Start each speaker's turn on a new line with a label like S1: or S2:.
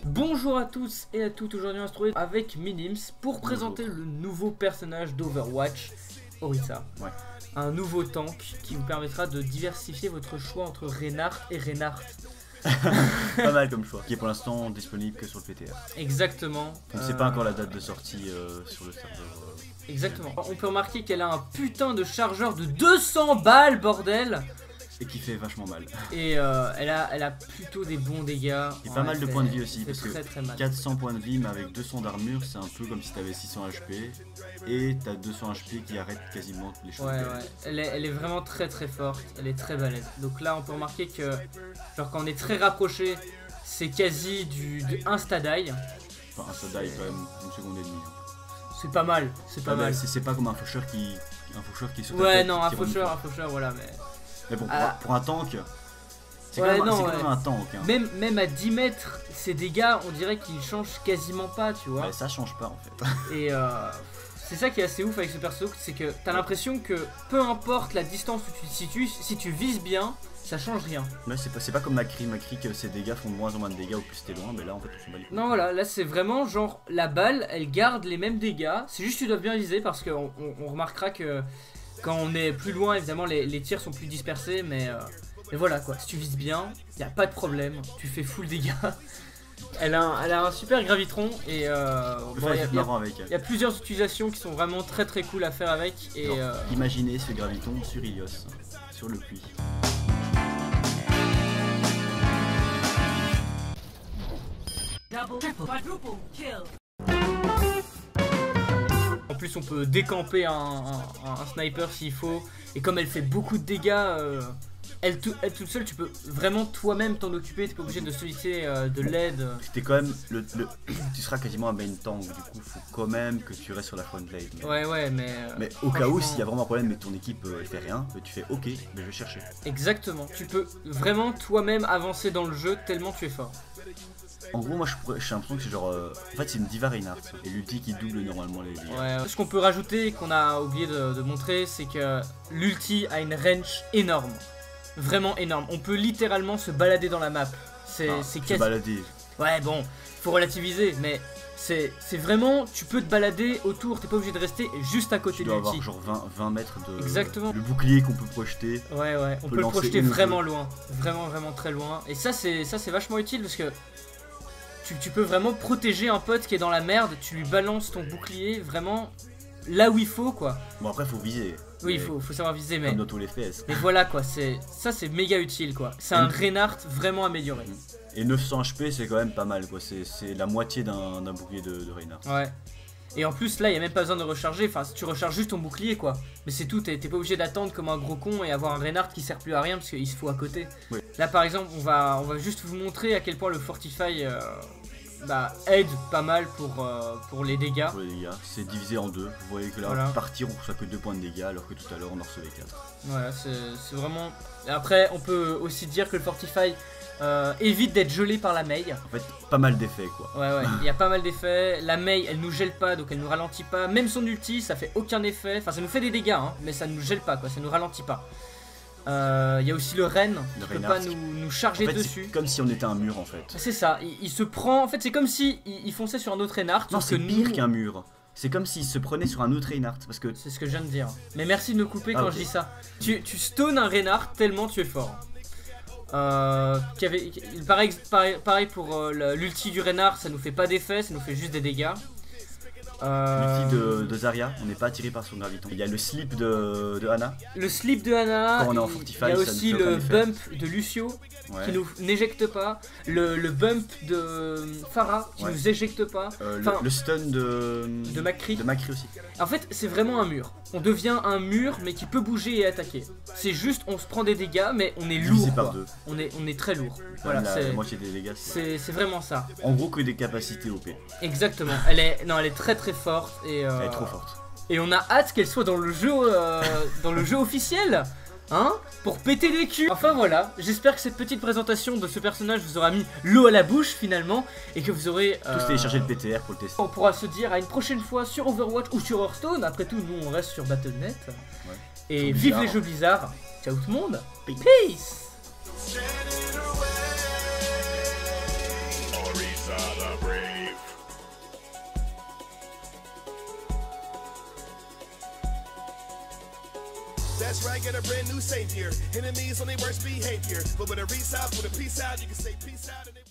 S1: Bonjour à tous et à toutes, aujourd'hui on se retrouve avec Minims pour présenter le nouveau personnage d'Overwatch, Orisa.
S2: Ouais.
S1: Un nouveau tank qui vous permettra de diversifier votre choix entre Reinhardt et Reinhardt.
S2: Pas mal comme choix, qui est pour l'instant disponible que sur le PTR.
S1: Exactement.
S2: On ne sait pas encore la date de sortie sur le serveur.
S1: Exactement. On peut remarquer qu'elle a un putain de chargeur de 200 balles, bordel.
S2: Et qui fait vachement mal.
S1: Et elle a plutôt des bons dégâts.
S2: Et pas mal de points de vie aussi, parce
S1: très,
S2: que
S1: mal.
S2: 400 points de vie mais avec 200 d'armure, c'est un peu comme si t'avais 600 HP. Et t'as 200 HP qui arrêtent quasiment les choses.
S1: Ouais. Elle est vraiment très forte, elle est très balèze. Donc là on peut remarquer que genre quand on est très rapproché, c'est quasi du insta-die.
S2: Enfin un stade quand même une seconde et demie.
S1: C'est pas mal, c'est pas mal.
S2: C'est pas comme un faucheur qui est sur ta
S1: ouais
S2: tête,
S1: non,
S2: qui
S1: un faucheur voilà mais...
S2: Mais bon, pour un tank, c'est
S1: ouais,
S2: quand même un tank. Hein.
S1: Même à 10 mètres, ses dégâts, on dirait qu'ils changent quasiment pas, tu vois.
S2: Ouais, ça change pas en fait.
S1: Et c'est ça qui est assez ouf avec ce perso, c'est que t'as l'impression que peu importe la distance où tu te situes, si tu vises bien, ça change rien.
S2: Ouais, c'est pas comme Macri que ses dégâts font de moins en moins de dégâts au plus t'es loin, mais là en fait on s'en bat les couilles.
S1: Non voilà, là c'est vraiment genre la balle, elle garde les mêmes dégâts, c'est juste que tu dois bien viser parce qu'on remarquera que quand on est plus loin évidemment les tirs sont plus dispersés, mais voilà quoi, si tu vises bien, y a pas de problème, tu fais full dégâts. Elle a un super gravitron et il y a plusieurs utilisations qui sont vraiment très cool à faire avec. Et
S2: imaginez ce graviton sur Ilios, sur le puits.
S1: En plus on peut décamper un sniper s'il faut. Et comme elle fait beaucoup de dégâts, elle toute seule, tu peux vraiment toi-même t'en occuper. T'es pas obligé de solliciter de l'aide.
S2: T'es quand même tu seras quasiment un main tank, du coup faut quand même que tu restes sur la front lane.
S1: Ouais
S2: mais au cas où s'il y a vraiment un problème et ton équipe elle fait rien, tu fais ok mais je vais chercher.
S1: Exactement, tu peux vraiment toi-même avancer dans le jeu tellement tu es fort.
S2: En gros moi j'ai l'impression que c'est genre en fait c'est une diva Reinhardt et l'ulti qui double normalement les dégâts.
S1: Ouais. Ce qu'on peut rajouter qu'on a oublié de montrer, c'est que l'ulti a une range énorme. Vraiment énorme. On peut littéralement se balader dans la map. C'est quasi...
S2: balader.
S1: Ouais bon, faut relativiser, mais c'est vraiment, tu peux te balader autour, t'es pas obligé de rester juste à côté de l'ulti.
S2: Tu dois avoir genre 20 mètres de...
S1: Exactement.
S2: Le bouclier qu'on peut projeter.
S1: Ouais, on peut le projeter vraiment loin. Vraiment très loin. Et ça c'est vachement utile parce que tu peux vraiment protéger un pote qui est dans la merde, tu lui balances ton bouclier vraiment là où il faut quoi.
S2: Bon après faut viser.
S1: Oui, il faut savoir viser, mais...
S2: Comme dans tous les FPS.
S1: Mais voilà quoi, ça c'est méga utile quoi. C'est un Reinhardt vraiment amélioré.
S2: Et 900 HP c'est quand même pas mal quoi, c'est la moitié d'un bouclier de Reinhardt.
S1: Ouais. Et en plus là il n'y a même pas besoin de recharger, enfin tu recharges juste ton bouclier quoi. Mais c'est tout, t'es pas obligé d'attendre comme un gros con et avoir un Reinhardt qui sert plus à rien parce qu'il se fout à côté. Oui. Là par exemple on va juste vous montrer à quel point le Fortify aide pas mal pour les dégâts.
S2: Pour les dégâts, c'est divisé en deux. Vous voyez que là, voilà. Partir, on reçoit que 2 points de dégâts alors que tout à l'heure on en recevait 4.
S1: Voilà, c'est vraiment... Et après, on peut aussi dire que le Fortify évite d'être gelé par la Mei.
S2: En fait, pas mal d'effets quoi.
S1: Ouais, il y a pas mal d'effets. La Mei, elle nous gèle pas, donc elle nous ralentit pas. Même son ulti, ça fait aucun effet. Enfin, ça nous fait des dégâts, hein, mais ça nous gèle pas, quoi. Ça nous ralentit pas. Il y a aussi le Ren qui peut pas nous charger dessus.
S2: C'est comme si on était un mur en fait.
S1: C'est ça, il se prend. En fait, c'est comme si il fonçait sur un autre Reinhardt.
S2: Non, c'est pire qu'un mur. C'est comme s'il se prenait sur un autre Reinhardt parce que...
S1: C'est ce que je viens de dire. Mais merci de me couper quand je dis ça. Tu stones un Reinhardt tellement tu es fort. Pareil pour l'ulti du Reinhardt, ça nous fait pas d'effet, ça nous fait juste des dégâts.
S2: L'ulti de Zarya, on n'est pas attiré par son graviton. Il y a le slip de Ana.
S1: Le slip de Ana,
S2: quand on est en Fortify,
S1: il y a aussi le bump de Lucio qui nous n'éjecte pas. Le bump de Pharah qui nous éjecte pas.
S2: Le stun de Macri aussi.
S1: En fait, c'est vraiment un mur. On devient un mur mais qui peut bouger et attaquer. C'est juste, on se prend des dégâts mais on est lourd.
S2: Par deux.
S1: On est très lourd.
S2: Voilà, la moitié des dégâts.
S1: C'est vraiment ça.
S2: En gros que des capacités OP.
S1: Exactement. Elle est très forte et
S2: elle est trop forte.
S1: Et on a hâte qu'elle soit dans le jeu officiel. Hein, pour péter les culs. Enfin voilà, j'espère que cette petite présentation de ce personnage vous aura mis l'eau à la bouche finalement. Et que vous aurez
S2: tous téléchargé le PTR pour le tester.
S1: On pourra se dire à une prochaine fois sur Overwatch ou sur Hearthstone. Après tout, nous on reste sur Battle.net. Et vive les jeux Blizzard. Ciao tout le monde. Peace.
S3: That's right, get a brand new savior. Enemies on their worst behavior. But with a peace out, you can say peace out. And they